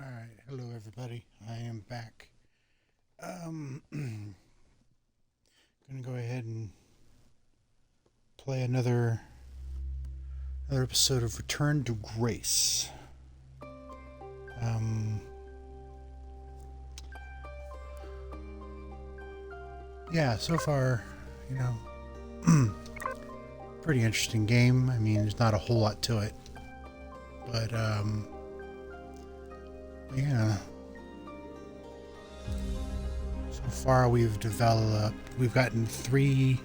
Alright, hello everybody. I am back. Gonna go ahead and play another episode of Return to Grace. Um, yeah, so far, pretty interesting game. I mean, there's not a whole lot to it, but yeah. So far, we've gotten 3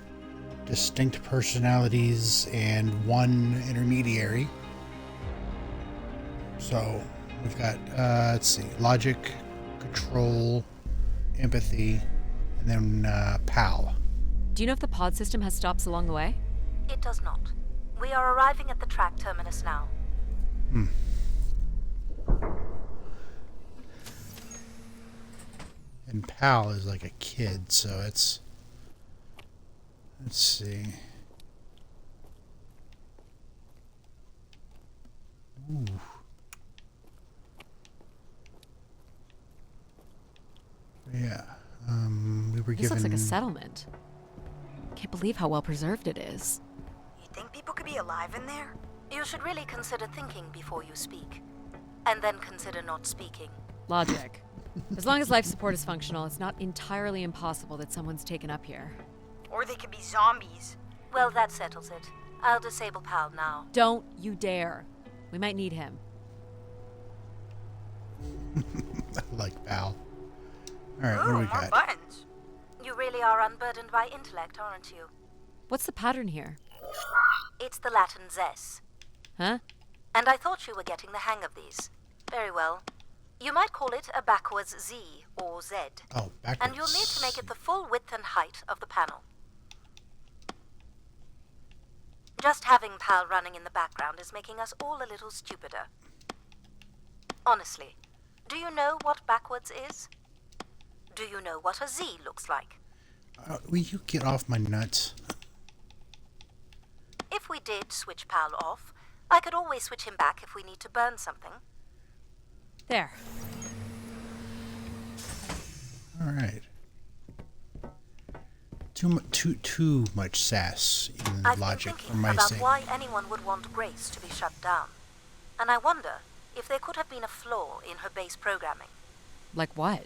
distinct personalities and 1 intermediary. So we've got, let's see, logic, control, empathy, and then PAL. Do you know if the pod system has stops along the way? It does not. We are arriving at the track terminus now. And PAL is like a kid, so it's... Let's see. Ooh. Yeah. We were This given... looks like a settlement. Can't believe how well preserved it is. You think people could be alive in there? You should really consider thinking before you speak. And then consider not speaking. Logic. As long as life support is functional, it's not entirely impossible that someone's taken up here. Or they could be zombies. Well, that settles it. I'll disable PAL now. Don't you dare. We might need him. I like PAL. Alright, what do Ooh, we more got? buttons. You really are unburdened by intellect, aren't you? What's the pattern here? It's the Latin zes. Huh? And I thought you were getting the hang of these. Very well. You might call it a backwards Z or Z. Oh, backwards. And you'll need to make it the full width and height of the panel. Just having PAL running in the background is making us all a little stupider. Honestly, do you know what backwards is? Do you know what a Z looks like? Will you get off my nuts? If we did switch PAL off, I could always switch him back if we need to burn something. There. Alright. Too much sass in I've logic been for thinking my about sake. why anyone would want Grace to be shut down. And I wonder if there could have been a flaw in her base programming. Like what?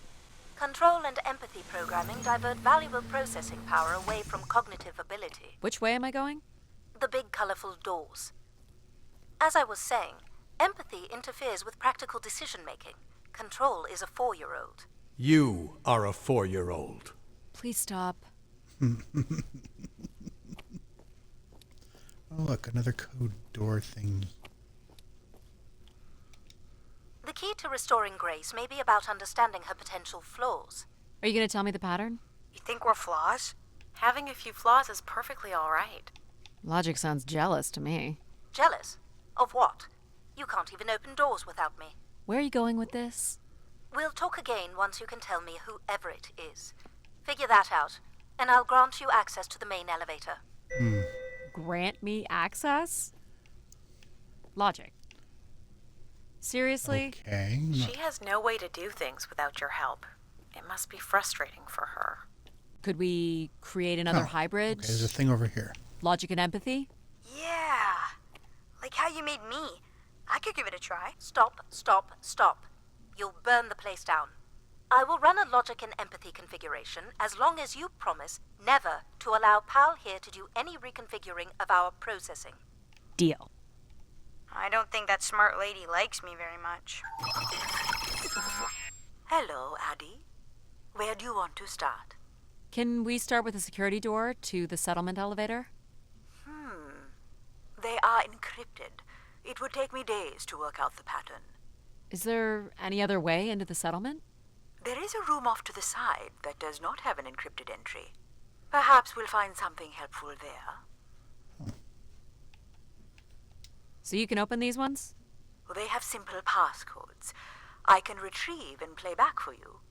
Control and empathy programming divert valuable processing power away from cognitive ability. Which way am I going? The big colorful doors. As I was saying, empathy interferes with practical decision-making. Control is a 4-year-old. You are a 4-year-old. Please stop. Oh, look, another code door thing. The key to restoring Grace may be about understanding her potential flaws. Are you going to tell me the pattern? You think we're flaws? Having a few flaws is perfectly all right. Logic sounds jealous to me. Jealous? Of what? You can't even open doors without me. Where are you going with this? We'll talk again once you can tell me who Everett is. Figure that out, and I'll grant you access to the main elevator. Grant me access? Logic. Seriously? Okay. She has no way to do things without your help. It must be frustrating for her. Could we create another Oh, hybrid? Okay, there's a thing over here. Logic and empathy? Yeah. Like how you made me. I could give it a try. Stop, stop, stop. You'll burn the place down. I will run a logic and empathy configuration as long as you promise never to allow PAL here to do any reconfiguring of our processing. Deal. I don't think that smart lady likes me very much. Hello, Addie. Where do you want to start? Can we start with the security door to the settlement elevator? They are encrypted. It would take me days to work out the pattern. Is there any other way into the settlement? There is a room off to the side that does not have an encrypted entry. Perhaps we'll find something helpful there. So you can open these ones? They have simple passcodes. I can retrieve and play back for you.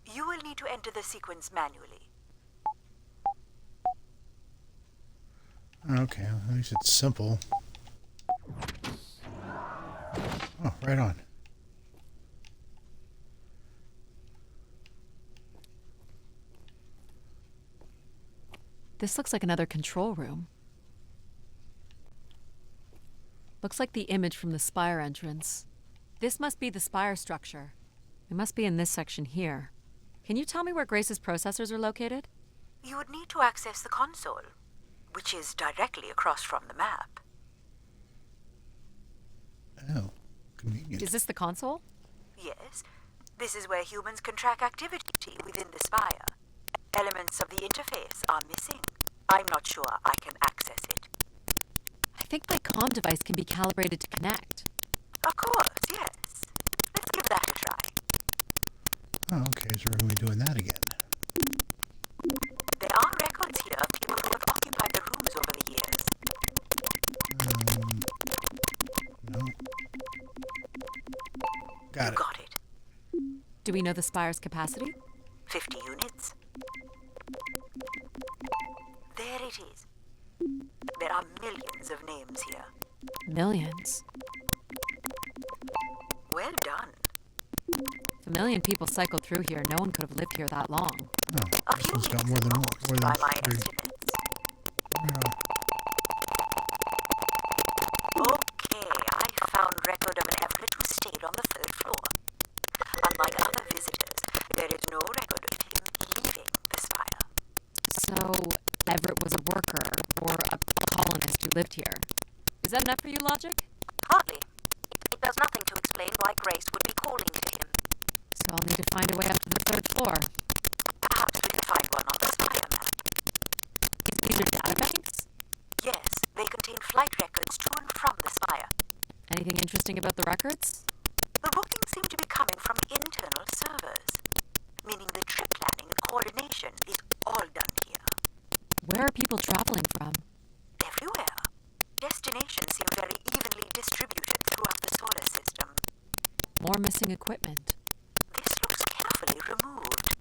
You will need to enter the sequence manually. Okay, at least it's simple. Oh, right on. This looks like another control room. Looks like the image from the spire entrance. This must be the spire structure. It must be in this section here. Can you tell me where Grace's processors are located? You would need to access the console, which is directly across from the map. Oh, convenient. Is this the console? Yes, this is where humans can track activity within the spire. Elements of the interface are missing. I'm not sure I can access it. I think my comm device can be calibrated to connect. Of course, yes. Let's give that a try. Oh, okay, so we're going to be doing that again. There are records here of people who have occupied the rooms over the years. No. Got You it. got it. Do we know the spire's capacity? 50 units. There it is. There are millions of names here. Millions. Well done. If a million people cycled through here, no one could have lived here that long. Oh, A this few one's got minutes more than at one. most, More by than my three. estimates. Yeah. Okay, I found record of an Everett who stayed on the third floor. Unlike other visitors, there is no record of him leaving the spire. So, Everett was a worker, or a colonist who lived here. Is that enough for you, Logic? Hardly. It does nothing to explain why Grace would be calling to him. So I'll need to find a way up to the third floor. Perhaps we can find one on the spire map. Is these your databanks? Yes, they contain flight records to and from the spire. Anything interesting about the records? The bookings seem to be coming from internal servers, meaning the trip planning and coordination is all done here. Where are people traveling from? Everywhere. Destinations seem very evenly distributed throughout the solar system. More missing equipment. This looks carefully removed.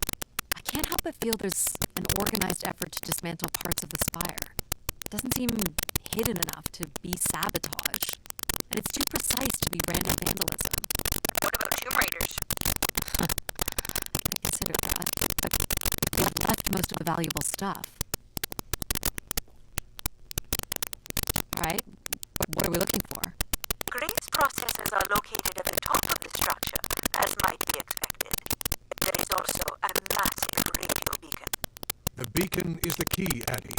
I can't help but feel there's an organized effort to dismantle parts of the spire. It doesn't seem hidden enough to be sabotage. And it's too precise to be random vandalism. What about Tomb Raiders? I considered that, but it left most of the valuable stuff. Alright, what are we looking for? Grace processors are located at the top of the structure, as might be expected. There is also a massive radio beacon. The beacon is the key, Addie.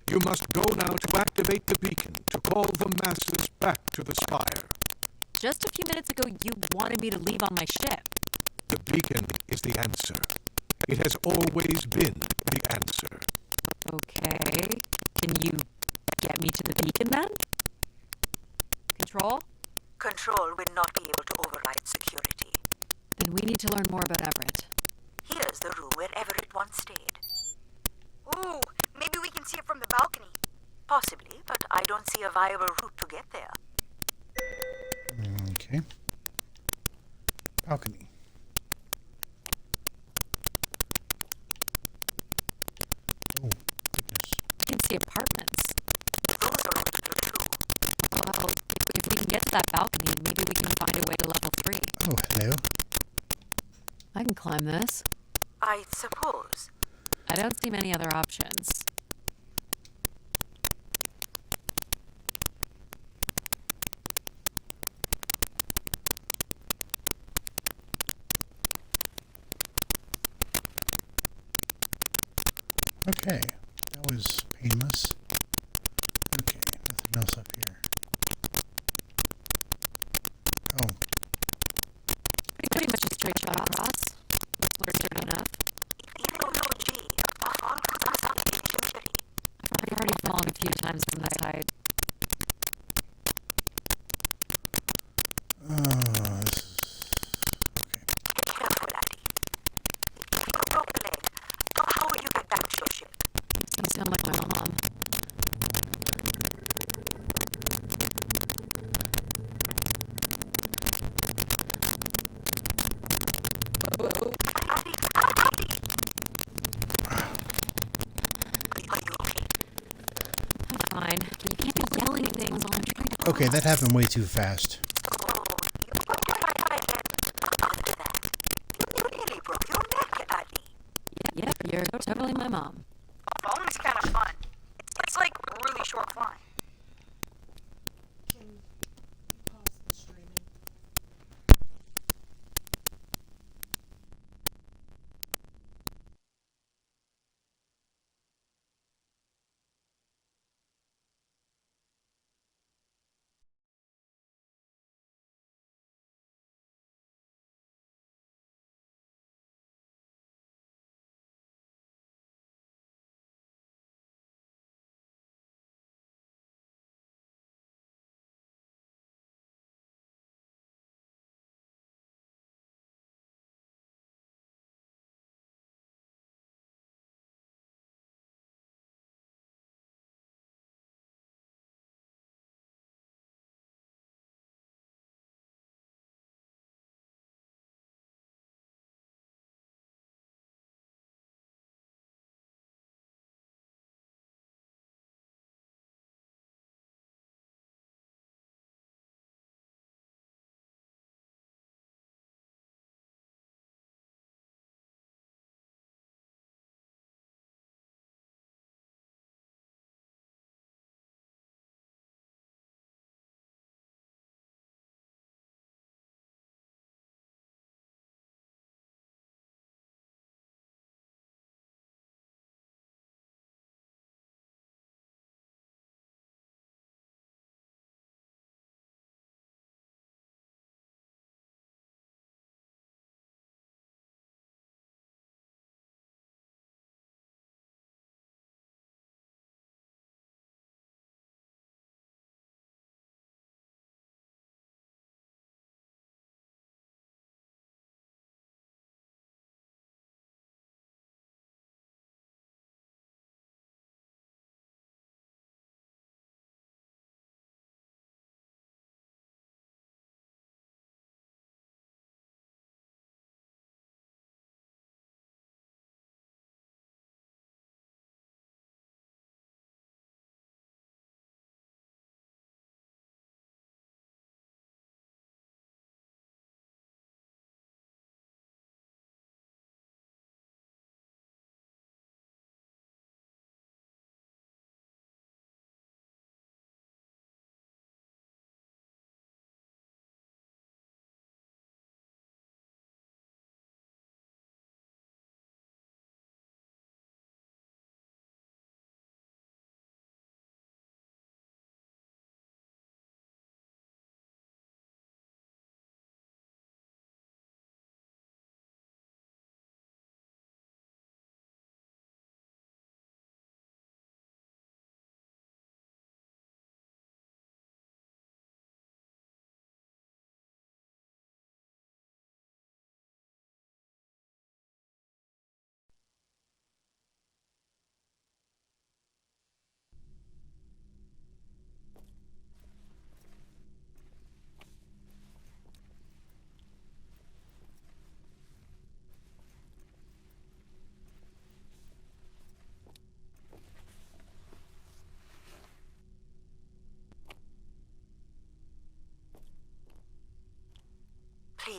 You must go now to activate the beacon to call the masses back to the spire. Just a few minutes ago, you wanted me to leave on my ship. The beacon is the answer. It has always been the answer. Okay. Can you get me to the beacon then? Control? Control will not be able to override security. Then we need to learn more about Everett. Here's the room where Everett once stayed. Ooh, maybe we can see it from the balcony. Possibly, but I don't see a viable route to get there. Okay. Balcony. Oh, goodness. You can see apartments. Those are illegal too. Well, if we can get to that balcony, maybe we can find a way to level 3. Oh, hello. I can climb this. I suppose. I don't see many other options. Okay, that was painless. Okay, nothing else up here. Oh, Pretty much a straight shot across. Legit enough. G, I've already fallen a few times from this height. this is okay. Careful, Addie. If you broke a leg, how will you get back to your ship? You sound like my mom. Addie, Addie! Are you okay? I'm fine. But you can't be yelling things while I'm trying to... Okay, that happened way too fast. Oh, you won't try again. After that, you nearly broke your neck, Addie. Yep, you're totally my mom. Phone's kind of fun.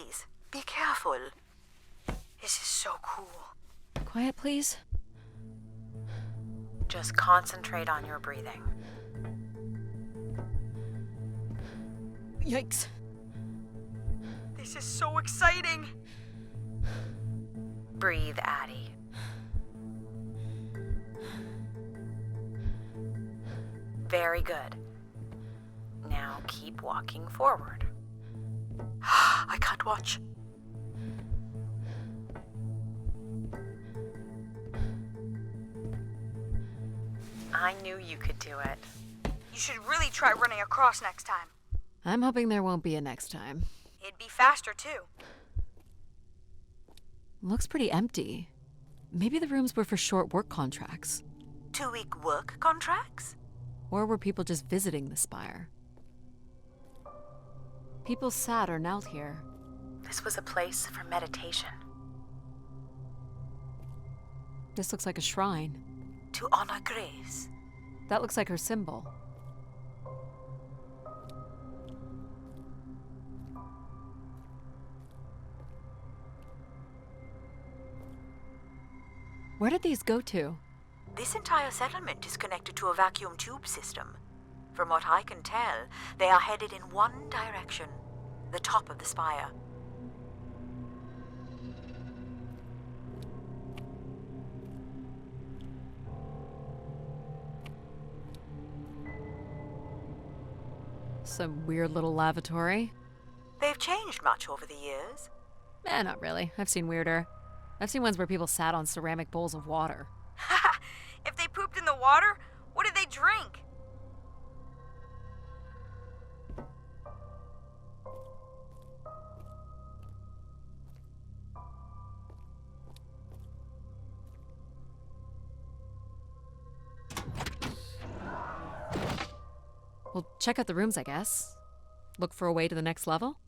Please, be careful. This is so cool. Quiet, please. Just concentrate on your breathing. Yikes. This is so exciting. Breathe, Addie. Very good. Now keep walking forward. I can't watch. I knew you could do it. You should really try running across next time. I'm hoping there won't be a next time. It'd be faster, too. Looks pretty empty. Maybe the rooms were for short work contracts. 2-week work contracts? Or were people just visiting the spire? People sat or knelt here. This was a place for meditation. This looks like a shrine. To honor Grace. That looks like her symbol. Where did these go to? This entire settlement is connected to a vacuum tube system. From what I can tell, they are headed in one direction, the top of the spire. Some weird little lavatory. They've changed much over the years. Not really. I've seen weirder. I've seen ones where people sat on ceramic bowls of water. If they pooped in the water, what did they drink? Well, check out the rooms, I guess. Look for a way to the next level?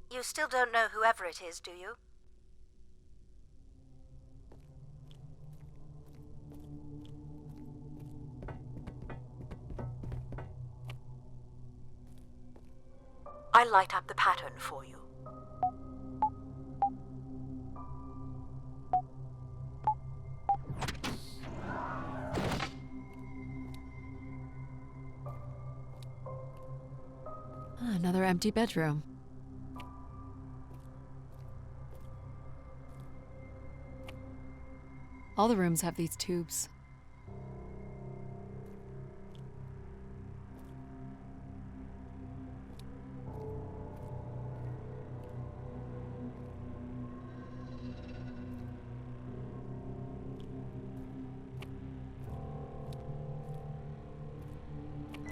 You still don't know whoever it is, do you? I'll light up the pattern for you. Another empty bedroom. All the rooms have these tubes.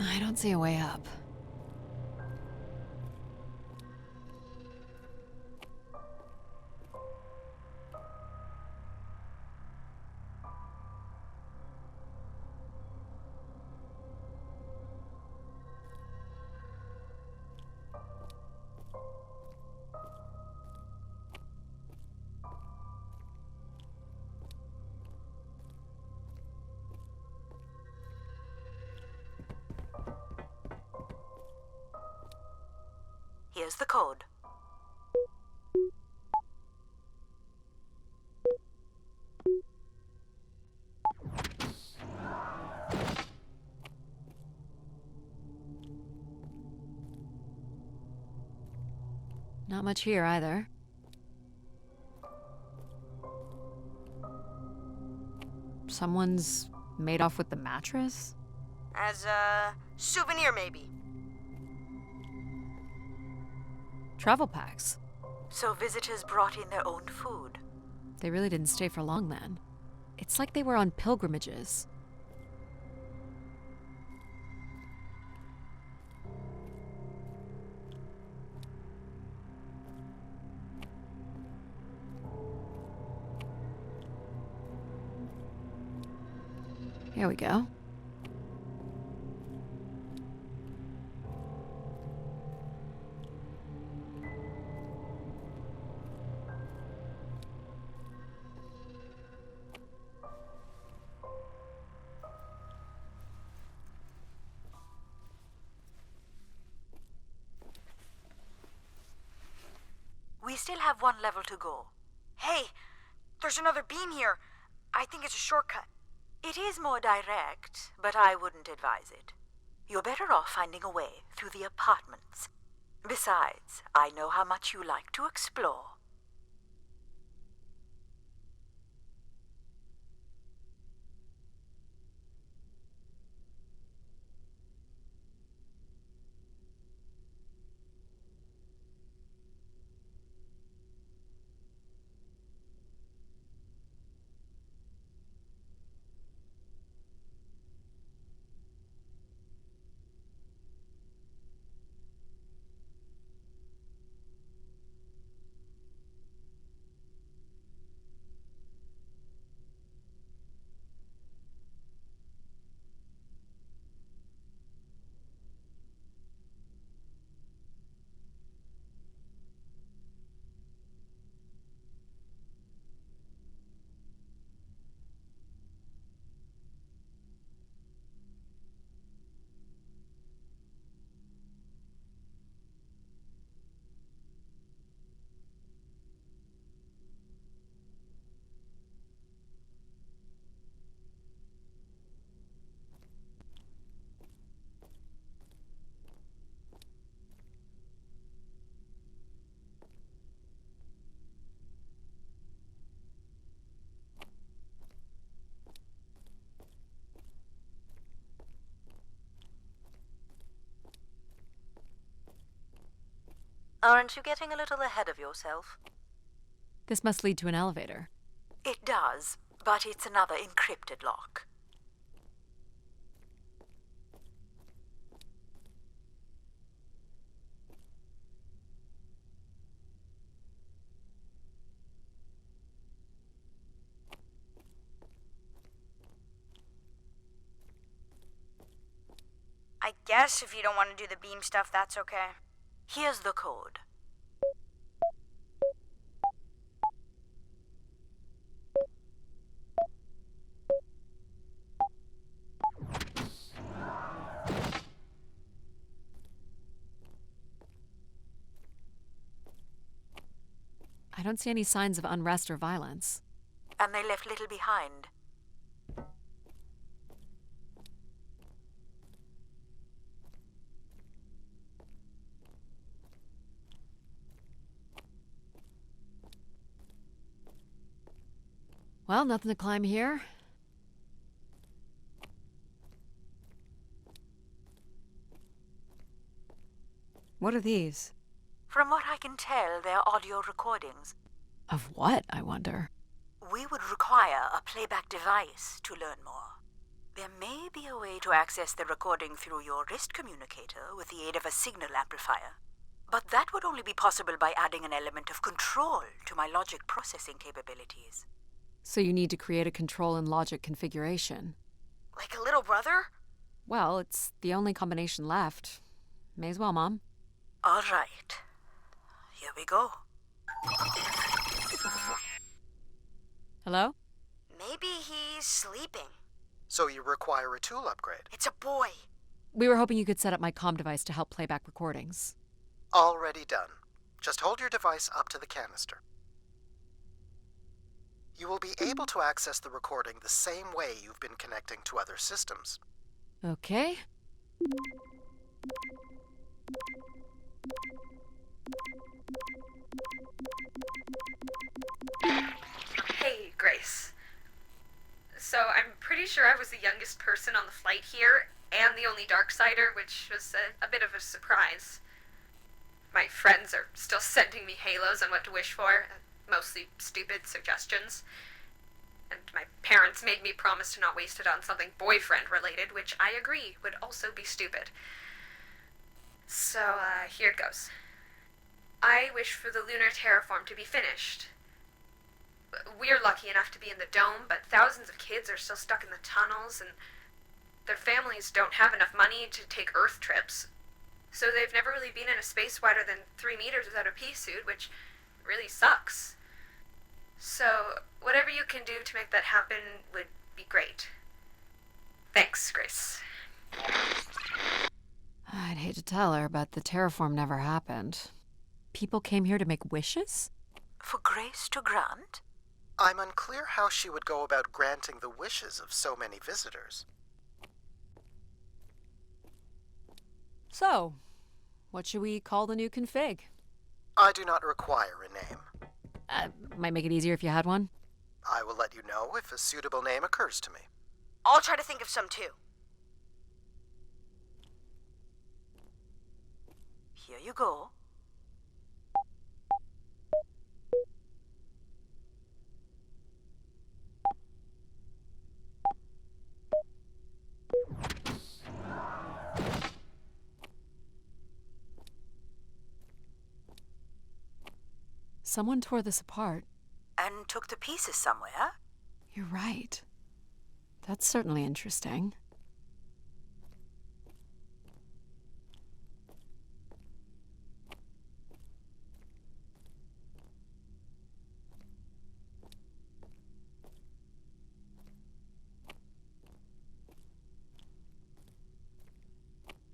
I don't see a way up. Here's the code. Not much here either. Someone's made off with the mattress? As a souvenir, maybe. Travel packs. So visitors brought in their own food. They really didn't stay for long then. It's like they were on pilgrimages. Here we go. still have one level to go. Hey, there's another beam here. I think it's a shortcut. It is more direct, but I wouldn't advise it. You're better off finding a way through the apartments. Besides, I know how much you like to explore. Aren't you getting a little ahead of yourself? This must lead to an elevator. It does, but it's another encrypted lock. I guess if you don't want to do the beam stuff, that's okay. Here's the code. I don't see any signs of unrest or violence. And they left little behind. Well, nothing to climb here. What are these? From what I can tell, they're audio recordings. Of what, I wonder? We would require a playback device to learn more. There may be a way to access the recording through your wrist communicator with the aid of a signal amplifier. But that would only be possible by adding an element of control to my logic processing capabilities. So you need to create a control and logic configuration. Like a little brother? Well, it's the only combination left. May as well, Mom. All right. Here we go. Hello? Maybe he's sleeping. So you require a tool upgrade. It's a boy. We were hoping you could set up my comm device to help play back recordings. Already done. Just hold your device up to the canister. You will be able to access the recording the same way you've been connecting to other systems. Okay. Hey, Grace. So I'm pretty sure I was the youngest person on the flight here, and the only Darksider, which was a bit of a surprise. My friends are still sending me halos on what to wish for, mostly stupid suggestions. And my parents made me promise to not waste it on something boyfriend-related, which I agree would also be stupid. So, here it goes. I wish for the lunar terraform to be finished. We're lucky enough to be in the dome, but thousands of kids are still stuck in the tunnels, and their families don't have enough money to take Earth trips. So they've never really been in a space wider than 3 meters without a pea suit, which really sucks. So, whatever you can do to make that happen would be great. Thanks, Grace. I'd hate to tell her, but the terraform never happened. People came here to make wishes? For Grace to grant? I'm unclear how she would go about granting the wishes of so many visitors. So, what should we call the new config? I do not require a name. Might make it easier if you had one. I will let you know if a suitable name occurs to me. I'll try to think of some too. Here you go. Someone tore this apart. And took the pieces somewhere? You're right. That's certainly interesting.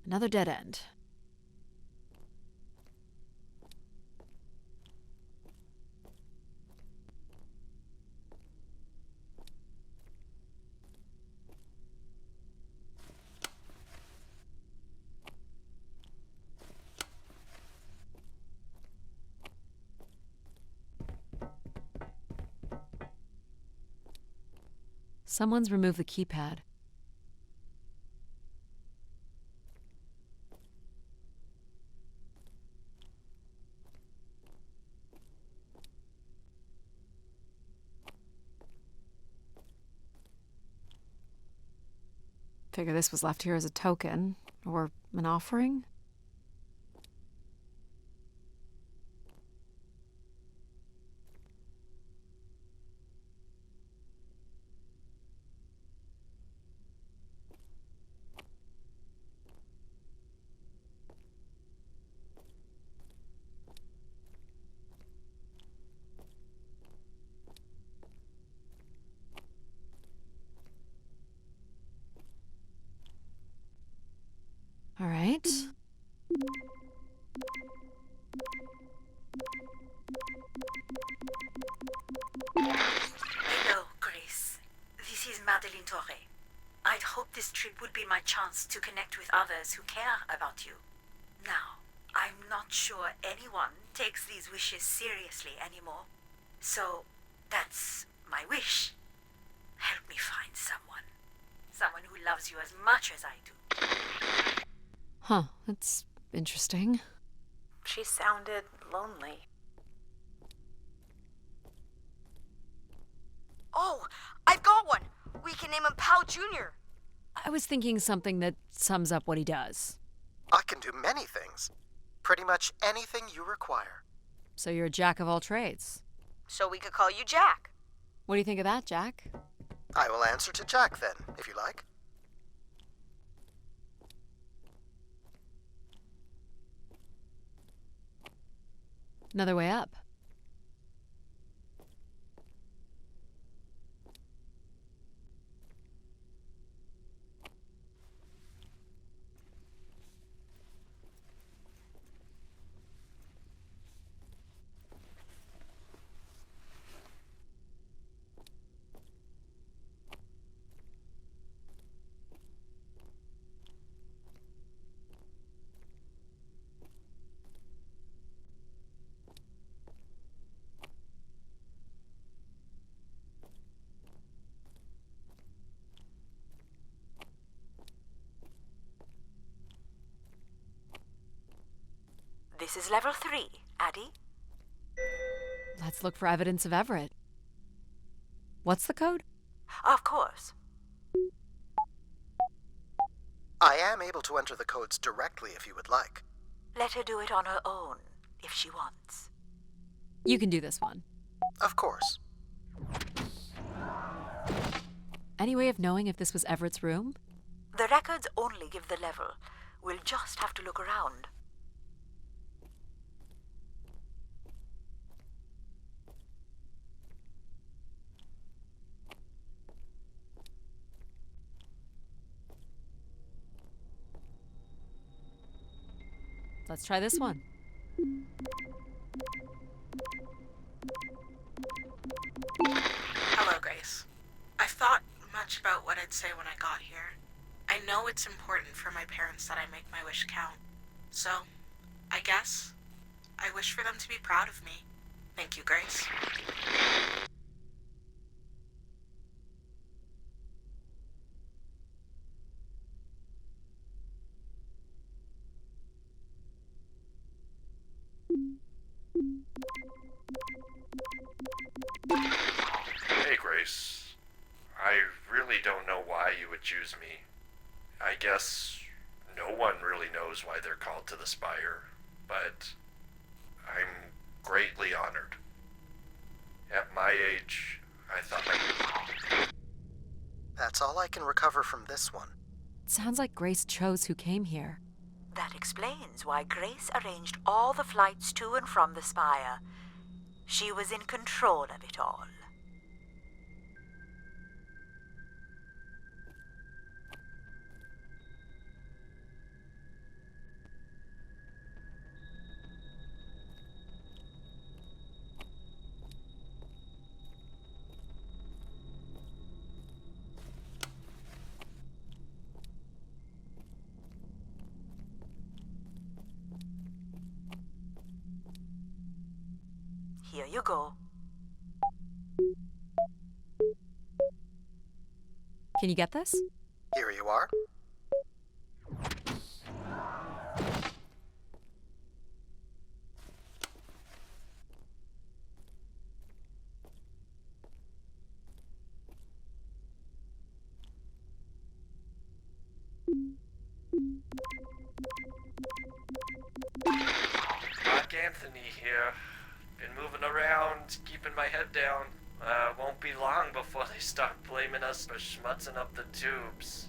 Another dead end. Someone's removed the keypad. Figure this was left here as a token, or an offering? All right. Hello, Grace. This is Madeline Torre. I'd hoped this trip would be my chance to connect with others who care about you. Now, I'm not sure anyone takes these wishes seriously anymore. So, that's my wish. Help me find someone. Someone who loves you as much as I do. Huh, that's interesting. She sounded lonely. Oh, I've got one! We can name him Pal Jr. I was thinking something that sums up what he does. I can do many things. Pretty much anything you require. So you're a jack of all trades. So we could call you Jack. What do you think of that, Jack? I will answer to Jack then, if you like. Another way up. This is level 3, Addie. Let's look for evidence of Everett. What's the code? Of course. I am able to enter the codes directly if you would like. Let her do it on her own, if she wants. You can do this one. Of course. Any way of knowing if this was Everett's room? The records only give the level. We'll just have to look around. Let's try this one. I'd say when I got here. I know it's important for my parents that I make my wish count. So, I guess, I wish for them to be proud of me. Thank you, Grace. Hey, Grace. I really don't know why you would choose me. I guess no one really knows why they're called to the Spire, but I'm greatly honored. At my age, I thought That's all I can recover from this one. It sounds like Grace chose who came here. That explains why Grace arranged all the flights to and from the Spire. She was in control of it all. Here you go. Can you get this? Here you are. Mark Anthony here. Been moving around, keeping my head down. Won't be long before they start blaming us for schmutzing up the tubes.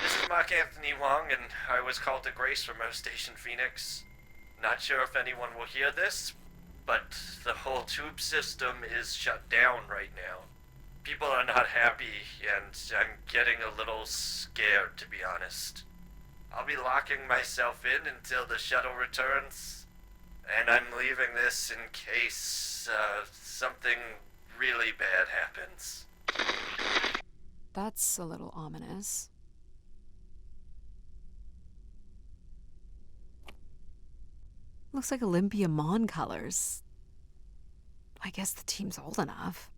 This is Mark Anthony Wong, and I was called to Grace from Earth Station Phoenix. Not sure if anyone will hear this, but the whole tube system is shut down right now. People are not happy, and I'm getting a little scared, to be honest. I'll be locking myself in until the shuttle returns, and I'm leaving this in case something really bad happens. That's a little ominous. Looks like Olympia Mon colors. I guess the team's old enough.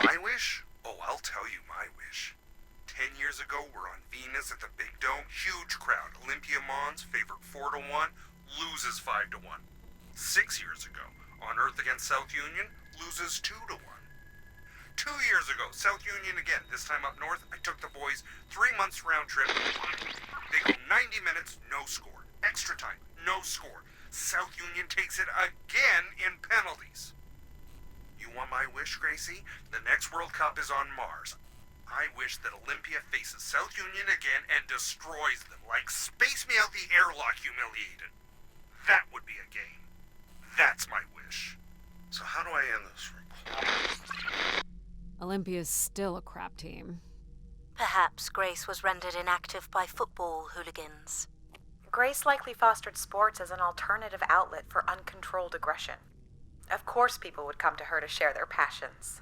My wish? Oh, I'll tell you my wish. 10 years ago, we're on Venus at the Big Dome. Huge crowd. Olympia Mons favored 4-1, loses 5-1. 6 years ago, on Earth against South Union, loses 2-1. 2 years ago, South Union again, this time up north. I took the boys 3 months round trip. They go 90 minutes, no score. Extra time, no score. South Union takes it again in penalties. You want my wish, Gracie? The next World Cup is on Mars. I wish that Olympia faces South Union again and destroys them, like Space Me Out the Airlock humiliated. That would be a game. That's my wish. So how do I end this report? Olympia's still a crap team. Perhaps Grace was rendered inactive by football hooligans. Grace likely fostered sports as an alternative outlet for uncontrolled aggression. Of course people would come to her to share their passions.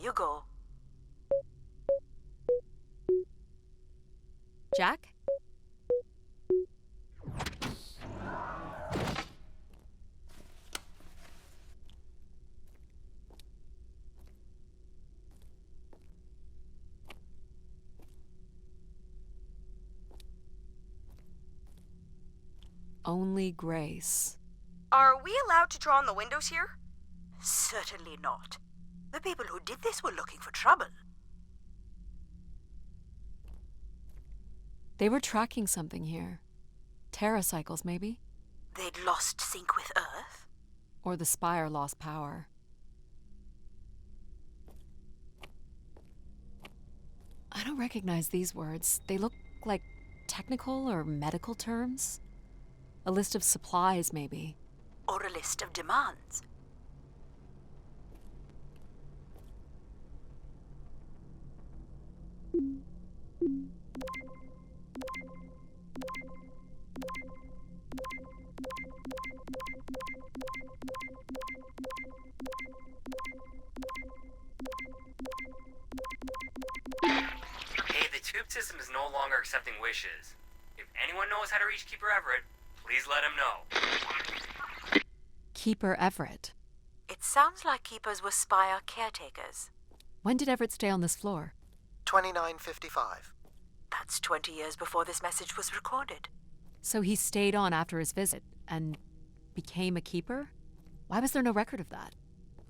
you go. Jack? Only Grace. Are we allowed to draw on the windows here? Certainly not. The people who did this were looking for trouble. They were tracking something here. Terracycles, maybe? They'd lost sync with Earth? Or the Spire lost power. I don't recognize these words. They look like technical or medical terms. A list of supplies, maybe. Or a list of demands. Hey, the tube system is no longer accepting wishes. If anyone knows how to reach Keeper Everett, please let him know. Keeper Everett. It sounds like Keepers were Spire caretakers. When did Everett stay on this floor? 2955. That's 20 years before this message was recorded. So he stayed on after his visit and became a keeper? Why was there no record of that?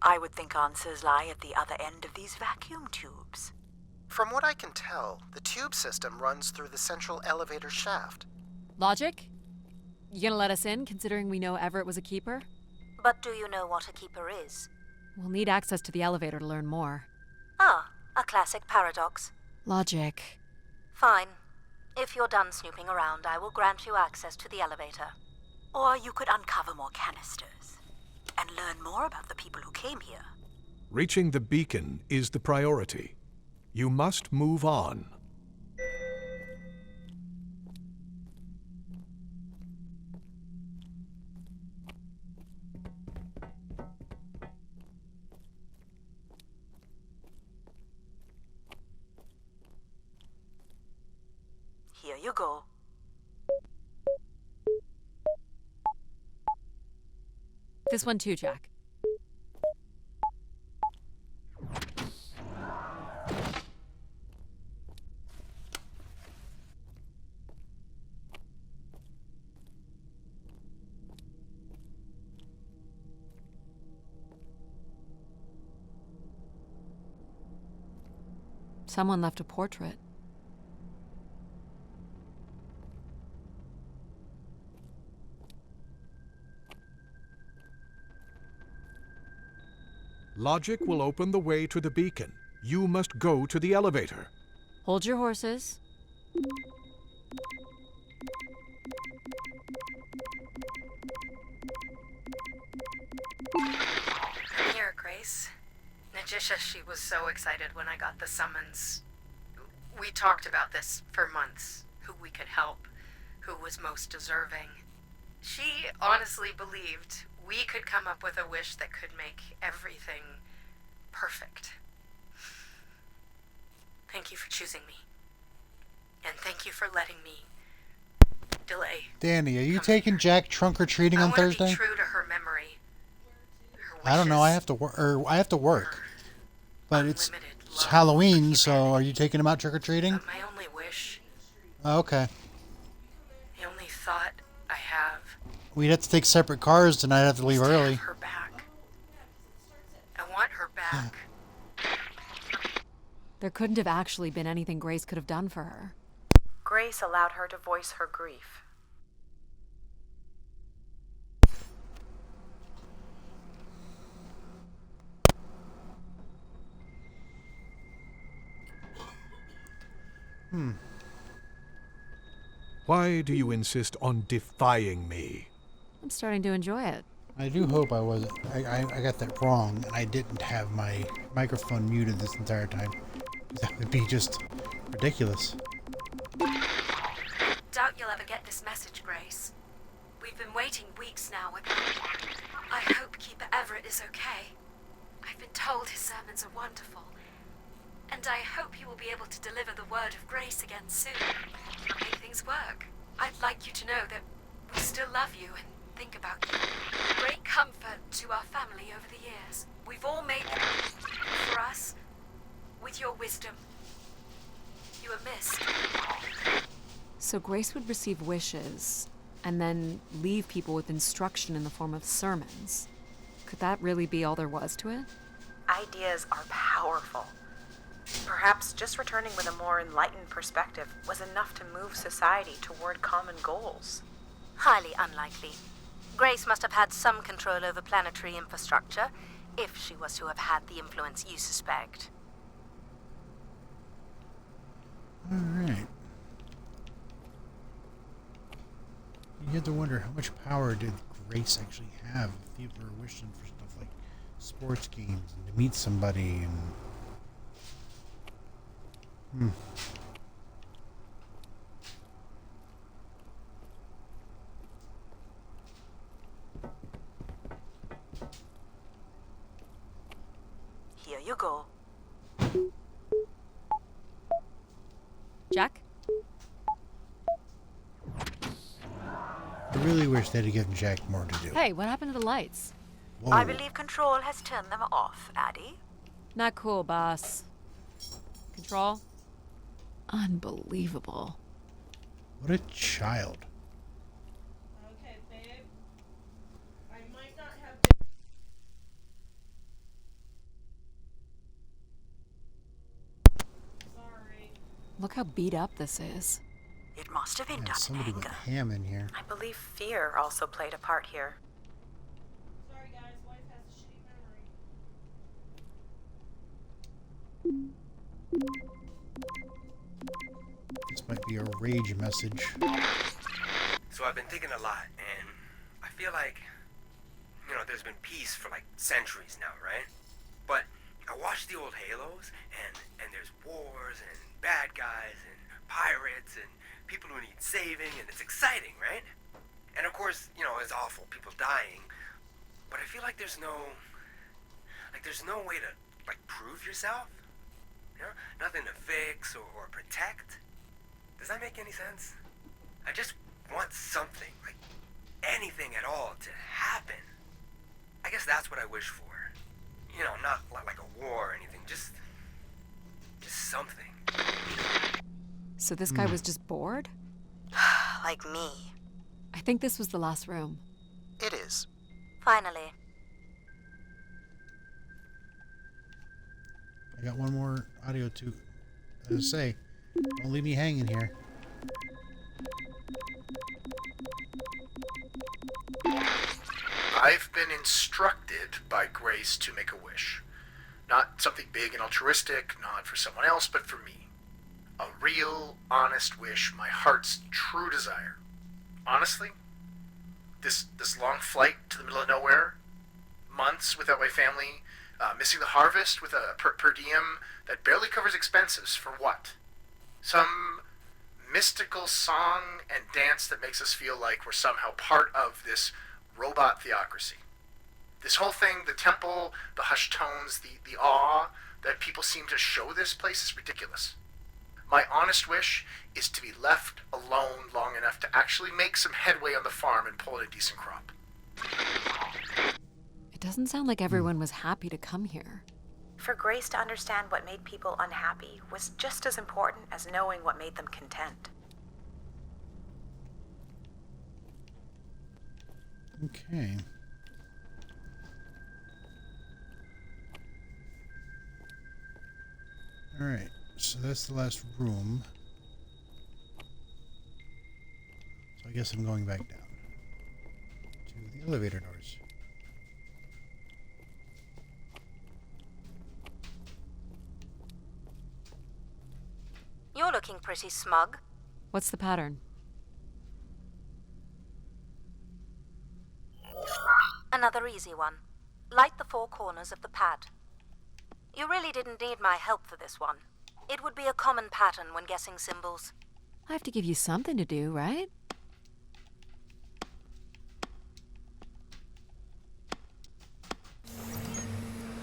I would think answers lie at the other end of these vacuum tubes. From what I can tell, the tube system runs through the central elevator shaft. Logic? You gonna let us in, considering we know Everett was a keeper? But do you know what a keeper is? We'll need access to the elevator to learn more. Ah, a classic paradox. Logic. Fine. If you're done snooping around, I will grant you access to the elevator. Or you could uncover more canisters and learn more about the people who came here. Reaching the beacon is the priority. You must move on. Here you go. This one too, Jack. Someone left a portrait. Logic will open the way to the beacon. You must go to the elevator. Hold your horses. I'm here, Grace. Najisha, she was so excited when I got the summons. We talked about this for months. Who we could help. Who was most deserving. She honestly believed we could come up with a wish that could make everything perfect. Thank you for choosing me. And thank you for letting me delay. Danny, are you taking Jack trunk or treating on I Thursday? want to be true to her memory. I don't know. I have to work. But it's Halloween, so are you taking him out trick or treating? My only wish, Okay. the only thought I have, We'd have to take separate cars tonight. I'd have to leave is to early. have her back. I want her back. There couldn't have actually been anything Grace could have done for her. Grace allowed her to voice her grief. Why do you insist on defying me? I'm starting to enjoy it. I do hope I wasn't. I got that wrong, and I didn't have my microphone muted this entire time. That would be just ridiculous. Doubt you'll ever get this message, Grace. We've been waiting weeks now. I hope Keeper Everett is okay. I've been told his sermons are wonderful, And I hope you will be able to deliver the word of grace again soon. Make things work. I'd like you to know that we still love you and think about you. Great comfort to our family over the years. We've all made them for us with your wisdom. You are missed. So Grace would receive wishes and then leave people with instruction in the form of sermons. Could that really be all there was to it? Ideas are powerful. Perhaps just returning with a more enlightened perspective was enough to move society toward common goals. Highly unlikely. Grace must have had some control over planetary infrastructure, if she was to have had the influence you suspect. Alright. You have to wonder how much power did Grace actually have if people were wishing for stuff like sports games and to meet somebody and... Here you go. Jack? I really wish they'd have given Jack more to do. Hey, what happened to the lights? Whoa. I believe Control has turned them off, Addie. Not cool, boss. Control? Unbelievable. What a child. Okay, babe. I might not have Sorry. Look how beat up this is. It must have been Yeah, done in somebody went anger. ham in here. I believe fear also played a part here. Sorry, guys. Wife has a shitty memory. This might be a rage message. So I've been thinking a lot, and I feel like, there's been peace for like centuries now, right? But I watch the old Halos, and there's wars, and bad guys, and pirates, and people who need saving, and it's exciting, right? And of course, it's awful, people dying. But I feel like there's no way to, prove yourself. Nothing to fix or protect. Does that make any sense? I just want something, anything at all to happen. I guess that's what I wish for. Not like a war or anything, just something. So this guy was just bored? Like me. I think this was the last room. It is. Finally. I got one more audio to say. Don't leave me hanging here. I've been instructed by Grace to make a wish. Not something big and altruistic, not for someone else, but for me. A real, honest wish, my heart's true desire. Honestly, this long flight to the middle of nowhere, months without my family, missing the harvest with a per diem that barely covers expenses, for what? Some mystical song and dance that makes us feel like we're somehow part of this robot theocracy. This whole thing, the temple, the hushed tones, the awe that people seem to show this place is ridiculous. My honest wish is to be left alone long enough to actually make some headway on the farm and pull in a decent crop. It doesn't sound like everyone was happy to come here. For Grace to understand what made people unhappy was just as important as knowing what made them content. Okay. Alright, so that's the last room. So I guess I'm going back down to the elevator doors. You're looking pretty smug. What's the pattern? Another easy one. Light the four corners of the pad. You really didn't need my help for this one. It would be a common pattern when guessing symbols. I have to give you something to do, right?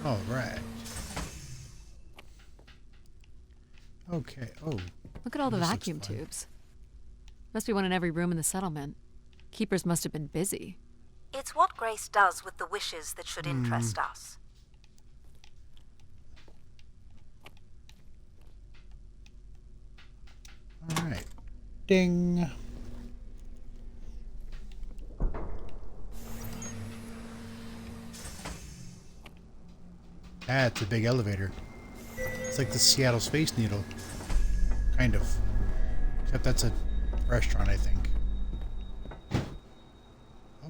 All right. Okay. Oh. Look at all the this looks vacuum fun. tubes. Must be one in every room in the settlement. Keepers must have been busy. It's what Grace does with the wishes that should interest us. All right. Ding. Ah, it's a big elevator. It's like the Seattle Space Needle. Kind of. Except that's a restaurant, I think.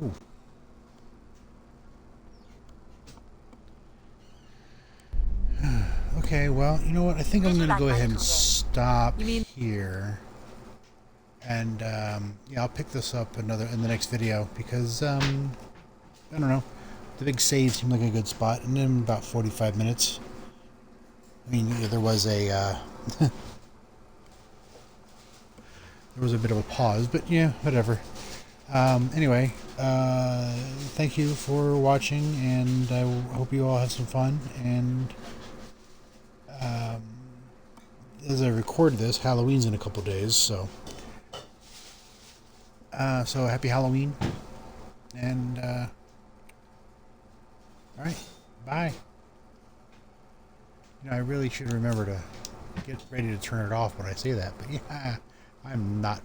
Oh. Okay, well, you know what? I think I'm going to go ahead and stop here. And, yeah, I'll pick this up in the next video because, I don't know. The big save seemed like a good spot, and then about 45 minutes. I mean, yeah, there was a, there was a bit of a pause, but yeah, whatever. Anyway, thank you for watching, and I hope you all have some fun, and, as I record this, Halloween's in a couple days, so, so happy Halloween, and, alright, bye. You know, I really should remember to get ready to turn it off when I say that, but yeah, I'm not